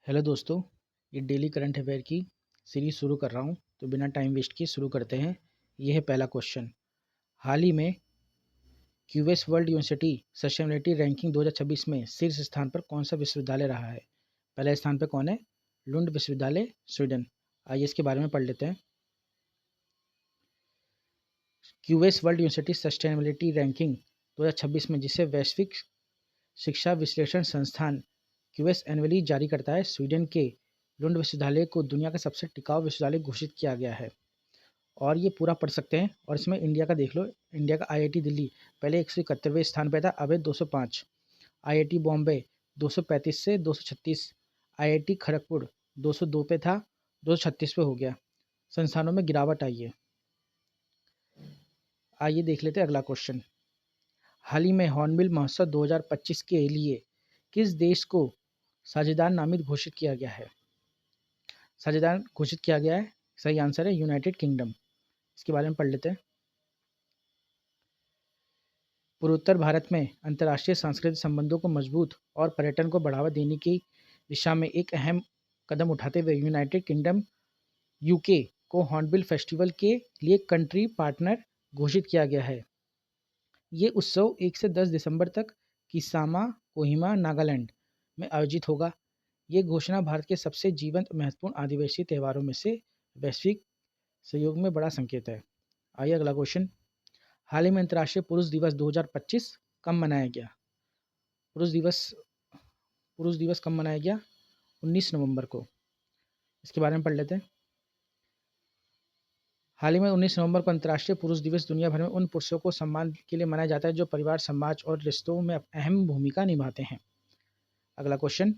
Hello दोस्तों, ये daily current affair की सीरीज शुरू कर रहा हूँ तो बिना टाइम वेस्ट किए शुरू करते हैं। ये है पहला क्वेश्चन। हाल ही में QS world university sustainability ranking 2026 में शीर्ष स्थान पर कौन सा विश्वविद्यालय रहा है? पहले स्थान पर कौन है? लुंड विश्वविद्यालय, स्वीडन। आइए इसके बारे में पढ़ लेते हैं। QS world university sustainability ranking 2026 में, जिसे वैश्विक शिक्षा विश्लेषण संस्थान क्यूएस एनुअली जारी करता है, स्वीडन के लुंड विश्वविद्यालय को दुनिया का सबसे टिकाऊ विश्वविद्यालय घोषित किया गया है। और ये पूरा पढ़ सकते हैं। और इसमें इंडिया का देख लो। इंडिया का आईआईटी दिल्ली पहले 171वें स्थान पे था, अब है 205। आईआईटी बॉम्बे 235 से 236। आईआईटी खड़गपुर 202 पे था, 236 पे हो गया। संस्थानों में गिरावट आई है। आइए देख लेते हैं अगला क्वेश्चन। हाल ही में हॉर्नबिल महोत्सव 2025 के लिए किस देश को साझेदार नामित घोषित किया गया है? साझेदार घोषित किया गया है, सही आंसर है यूनाइटेड किंगडम। इसके बारे में पढ़ लेते हैं। पूर्वोत्तर भारत में अंतर्राष्ट्रीय सांस्कृतिक संबंधों को मजबूत और पर्यटन को बढ़ावा देने की दिशा में एक अहम कदम उठाते हुए यूनाइटेड किंगडम यूके को हॉर्नबिल फेस्टिवल के लिए कंट्री पार्टनर घोषित किया गया है। ये उत्सव 1 से 10 दिसंबर तक किसामा, कोहिमा, नागालैंड में आयोजित होगा। ये घोषणा भारत के सबसे जीवंत महत्वपूर्ण आदिवासी त्योहारों में से वैश्विक सहयोग में बड़ा संकेत है। आइए अगला क्वेश्चन। हाल ही में अंतर्राष्ट्रीय पुरुष दिवस 2025 कब मनाया गया? पुरुष दिवस पुरुष दिवस कब मनाया गया? 19 नवंबर को। इसके बारे में पढ़ लेते हैं। हाल ही में 19 नवंबर को अंतर्राष्ट्रीय पुरुष दिवस दुनिया भर में उन पुरुषों को सम्मान के लिए मनाया जाता है जो परिवार, समाज और रिश्तों में अहम भूमिका निभाते हैं। अगला क्वेश्चन।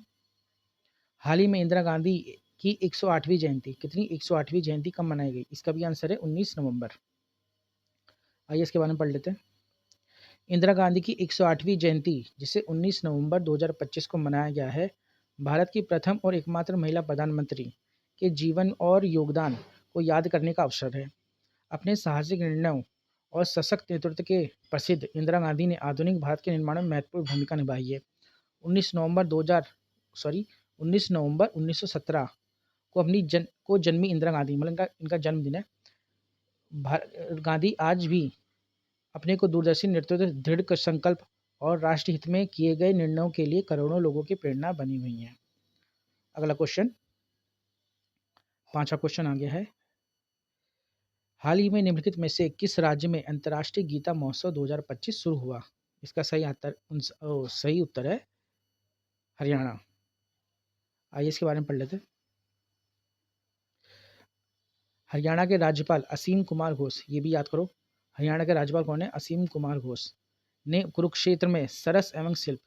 हाल ही में इंदिरा गांधी की 108वीं जयंती, कितनी 108वीं जयंती कब मनाई गई? इसका भी आंसर है 19 नवंबर। आइए इसके बारे में पढ़ लेते हैं। इंदिरा गांधी की 108वीं जयंती, जिसे 19 नवंबर 2025 को मनाया गया है, भारत की प्रथम और एकमात्र महिला प्रधानमंत्री के जीवन और योगदान को याद करने का अवसर है। अपने साहसिक निर्णयों और सशक्त नेतृत्व के प्रसिद्ध इंदिरा गांधी ने आधुनिक भारत के निर्माण में महत्वपूर्ण भूमिका निभाई है। 19 नवंबर 1917 को जन्मी इंदिरा गांधी, मतलब इनका जन्मदिन है। गांधी आज भी अपने को दूरदर्शी नेतृत्व, दृढ़ संकल्प और राष्ट्र हित में किए गए निर्णयों के लिए करोड़ों लोगों की प्रेरणा बनी हुई हैं। अगला क्वेश्चन, पांचवा क्वेश्चन आ गया है। हाल ही में निम्नलिखित में से किस राज्य में अंतर्राष्ट्रीय गीता महोत्सव 2025 शुरू हुआ? इसका सही उत्तर है हरियाणा। आइए इसके बारे में पढ़ लेते हैं। हरियाणा के राज्यपाल असीम कुमार घोष, ये भी याद करो, हरियाणा के राज्यपाल कौन है? असीम कुमार घोष ने कुरुक्षेत्र में सरस एवं शिल्प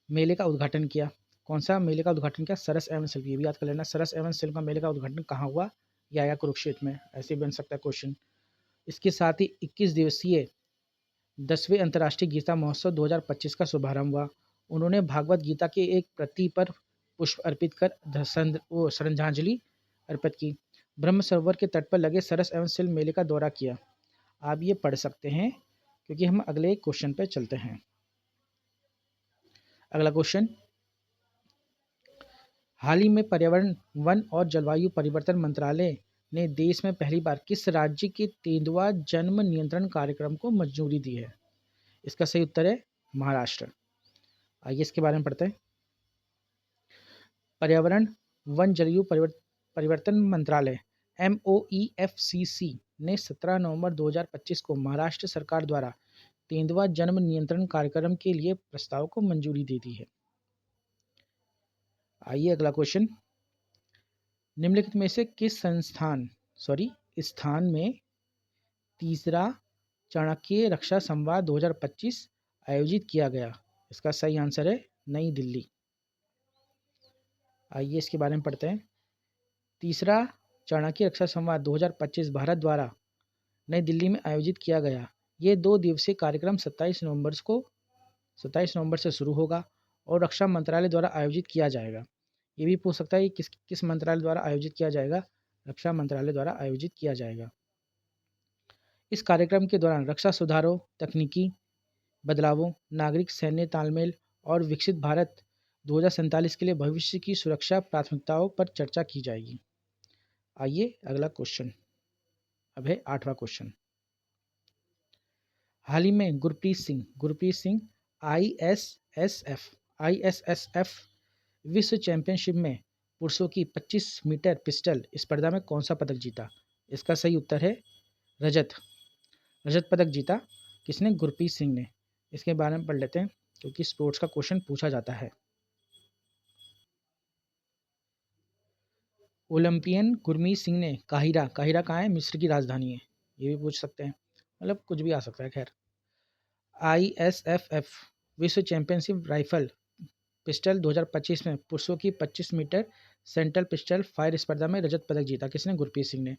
मेले का उद्घाटन किया। कौन सा मेले का उद्घाटन किया? सरस एवं शिल्प, ये भी याद कर लेना। सरस एवं शिल्प का मेले का उद्घाटन कहाँ हुआ? यह आया कुरुक्षेत्र में। ऐसे बन सकता है क्वेश्चन। इसके साथ ही 21 दिवसीय 10वें अंतर्राष्ट्रीय गीता महोत्सव 2025 का शुभारंभ हुआ। उन्होंने भागवत गीता के एक प्रति पर पुष्प अर्पित कर श्रद्धांजलि अर्पित की। ब्रह्म सरोवर के तट पर लगे सरस एवं शिल्प मेले का दौरा किया। आप ये पढ़ सकते हैं, क्योंकि हम अगले क्वेश्चन पे चलते हैं। अगला क्वेश्चन। हाल ही में पर्यावरण, वन और जलवायु परिवर्तन मंत्रालय ने देश में पहली बार किस राज्य के 3वां जन्म नियंत्रण कार्यक्रम को मंजूरी दी है? इसका सही उत्तर है महाराष्ट्र। आइए इसके बारे में पढ़ते हैं। पर्यावरण, वन, जलवायु परिवर्तन मंत्रालय MOEFCC ने 17 नवंबर 2025 को महाराष्ट्र सरकार द्वारा 3वां जन्म नियंत्रण कार्यक्रम के लिए प्रस्ताव को मंजूरी दे दी है। आइए अगला क्वेश्चन। निम्नलिखित में से किस स्थान में तीसरा चाणक्य रक्षा संवाद 2025 आयोजित किया गया? इसका सही आंसर है नई दिल्ली। आइए इसके बारे में पढ़ते हैं। तीसरा चाणक्य रक्षा संवाद 2025 भारत द्वारा नई दिल्ली में आयोजित किया गया। ये 2 दिवसीय कार्यक्रम 27 नवंबर से शुरू होगा और रक्षा मंत्रालय द्वारा आयोजित किया जाएगा। ये भी पूछ सकता है कि किस मंत्रालय द्वारा आयोजित किया जाएगा? रक्षा मंत्रालय द्वारा आयोजित किया जाएगा। इस कार्यक्रम के दौरान रक्षा सुधारों, तकनीकी बदलावों, नागरिक सैन्य तालमेल और विकसित भारत 2047 के लिए भविष्य की सुरक्षा प्राथमिकताओं पर चर्चा की जाएगी। आइए अगला क्वेश्चन, अब है 8वां क्वेश्चन। हाल ही में गुरप्रीत सिंह आईएसएसएफ विश्व चैंपियनशिप में पुरुषों की 25 मीटर पिस्टल स्पर्धा में कौन सा पदक जीता? इसका सही उत्तर है रजत पदक जीता। किसने? गुरप्रीत सिंह ने। इसके बारे में पढ़ लेते हैं क्योंकि स्पोर्ट्स का क्वेश्चन पूछा जाता है। ओलंपियन गुरमीत सिंह ने काहिरा कहाँ है? मिस्र की राजधानी है, ये भी पूछ सकते हैं, मतलब कुछ भी आ सकता है। खैर, आईएसएफएफ विश्व चैंपियनशिप राइफल पिस्टल 2025 में पुरुषों की 25 मीटर सेंट्रल पिस्टल फायर स्पर्धा में रजत पदक जीता। किसने? गुरप्रीत सिंह ने।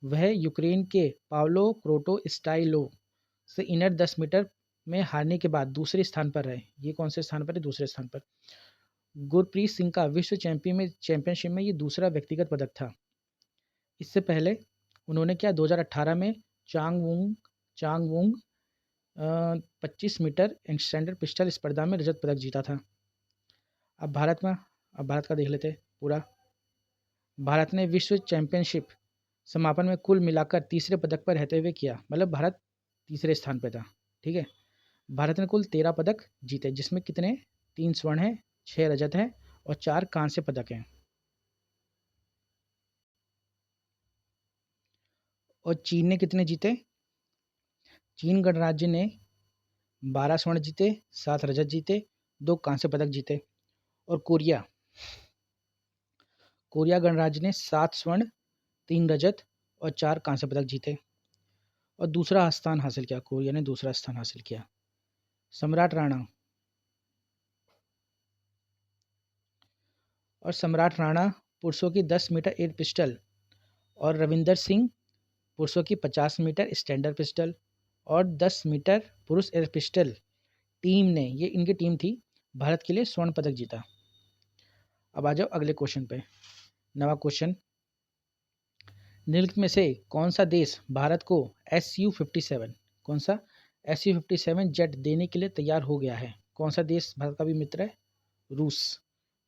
वह यूक्रेन के पावलो क्रोटो स्टाइलो से इनर 10 मीटर में हारने के बाद दूसरे स्थान पर रहे। ये कौन से स्थान पर है? दूसरे स्थान पर। गुरप्रीत सिंह का विश्व चैंपियनशिप में ये दूसरा व्यक्तिगत पदक था। इससे पहले उन्होंने क्या 2018 में चांग वुंग 25 मीटर स्टैंडर्ड पिस्टल स्पर्धा में रजत पदक जीता था। अब भारत का देख लेते हैं पूरा। भारत ने विश्व चैंपियनशिप समापन में कुल मिलाकर तीसरे पदक पर रहते हुए किया, मतलब भारत तीसरे स्थान पर था। ठीक है, भारत ने कुल 13 पदक जीते, जिसमें कितने? 3 स्वर्ण हैं, 6 रजत हैं और 4 कांस्य पदक हैं। और चीन ने कितने जीते? चीन गणराज्य ने 12 स्वर्ण जीते, 7 रजत जीते, 2 कांस्य पदक जीते। और कोरिया गणराज्य ने 7 स्वर्ण, 3 रजत और 4 कांस्य पदक जीते और दूसरा स्थान हासिल किया। कोरिया ने दूसरा स्थान हासिल किया। सम्राट राणा पुरुषों की 10 मीटर एयर पिस्टल और रविंदर सिंह पुरुषों की 50 मीटर स्टैंडर्ड पिस्टल और 10 मीटर पुरुष एयर पिस्टल टीम ने, ये इनकी टीम थी, भारत के लिए स्वर्ण पदक जीता। अब आ जाओ अगले क्वेश्चन पे। 9वां क्वेश्चन, निम्नलिखित में से कौन सा देश भारत को Su-57 जेट देने के लिए तैयार हो गया है? कौन सा देश भारत का भी मित्र है?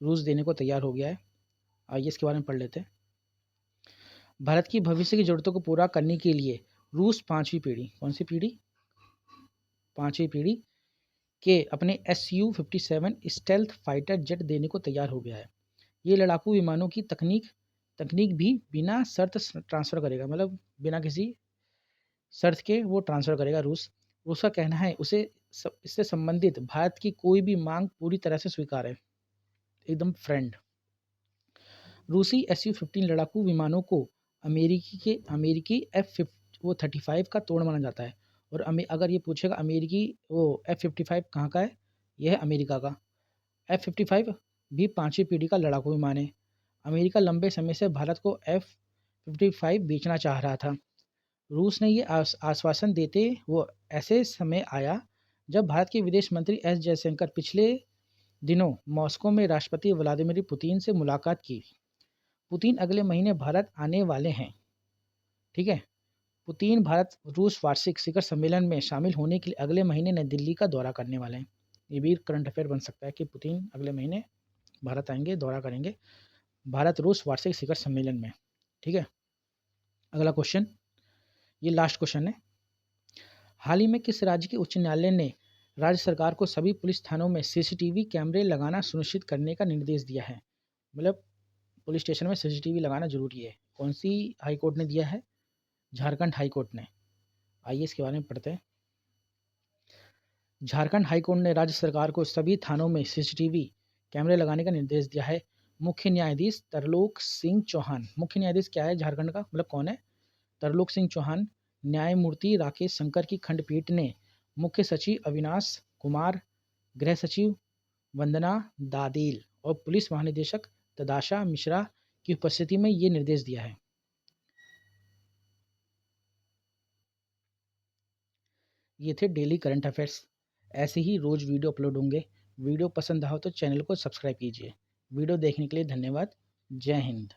रूस देने को तैयार हो गया है। आइए इसके बारे में पढ़ लेते हैं। भारत की भविष्य की जरूरतों को पूरा करने के लिए रूस 5वीं पीढ़ी, कौन सी पीढ़ी? 5वीं पीढ़ी के अपने Su-57 स्टेल्थ फाइटर जेट देने को तैयार हो गया है। ये लड़ाकू विमानों की तकनीक भी बिना शर्त ट्रांसफ़र करेगा, मतलब बिना किसी शर्त के वो ट्रांसफ़र करेगा। रूस का कहना है उसे इससे संबंधित भारत की कोई भी मांग पूरी तरह से स्वीकार है, एकदम फ्रेंड। रूसी Su-15 लड़ाकू विमानों को अमेरिकी F-35 का तोड़ माना जाता है। और अगर ये पूछेगा अमेरिकी F-55 कहाँ का है, यह है अमेरिका का। F-55 भी 5वीं पीढ़ी का लड़ाकू विमान है। अमेरिका लंबे समय से भारत को F-55 बेचना चाह रहा था। रूस ने ये आश्वासन देते वो ऐसे समय आया जब भारत के विदेश मंत्री एस जयशंकर पिछले दिनों मॉस्को में राष्ट्रपति व्लादिमीर पुतिन से मुलाकात की। पुतिन अगले महीने भारत आने वाले हैं। ठीक है, पुतिन भारत रूस वार्षिक शिखर सम्मेलन में शामिल होने के लिए अगले महीने नई दिल्ली का दौरा करने वाले हैं। ये भी करंट अफेयर बन सकता है कि पुतिन अगले महीने भारत आएंगे, दौरा करेंगे भारत रूस वार्षिक शिखर सम्मेलन में। ठीक है, अगला क्वेश्चन, ये लास्ट क्वेश्चन है। हाल ही में किस राज्य के उच्च न्यायालय ने राज्य सरकार को सभी पुलिस थानों में सीसीटीवी कैमरे लगाना सुनिश्चित करने का निर्देश दिया है? मतलब पुलिस स्टेशन में सीसीटीवी लगाना जरूरी है। कौन सी हाई कोर्ट ने दिया है? झारखंड हाई कोर्ट ने। आइए इसके बारे में पढ़ते हैं। झारखंड हाई कोर्ट ने राज्य सरकार को सभी थानों में सीसीटीवी कैमरे लगाने का निर्देश दिया है। मुख्य न्यायाधीश तरलोक सिंह चौहान, मुख्य न्यायाधीश क्या है झारखंड का, मतलब कौन है? तरलोक सिंह चौहान, न्यायमूर्ति राकेश शंकर की खंडपीठ ने मुख्य सचिव अविनाश कुमार, गृह सचिव वंदना दादेल और पुलिस महानिदेशक तदाशा मिश्रा की उपस्थिति में ये निर्देश दिया है। ये थे डेली करंट अफेयर्स। ऐसे ही रोज़ वीडियो अपलोड होंगे। वीडियो पसंद आओ तो चैनल को सब्सक्राइब कीजिए। वीडियो देखने के लिए धन्यवाद। जय हिंद।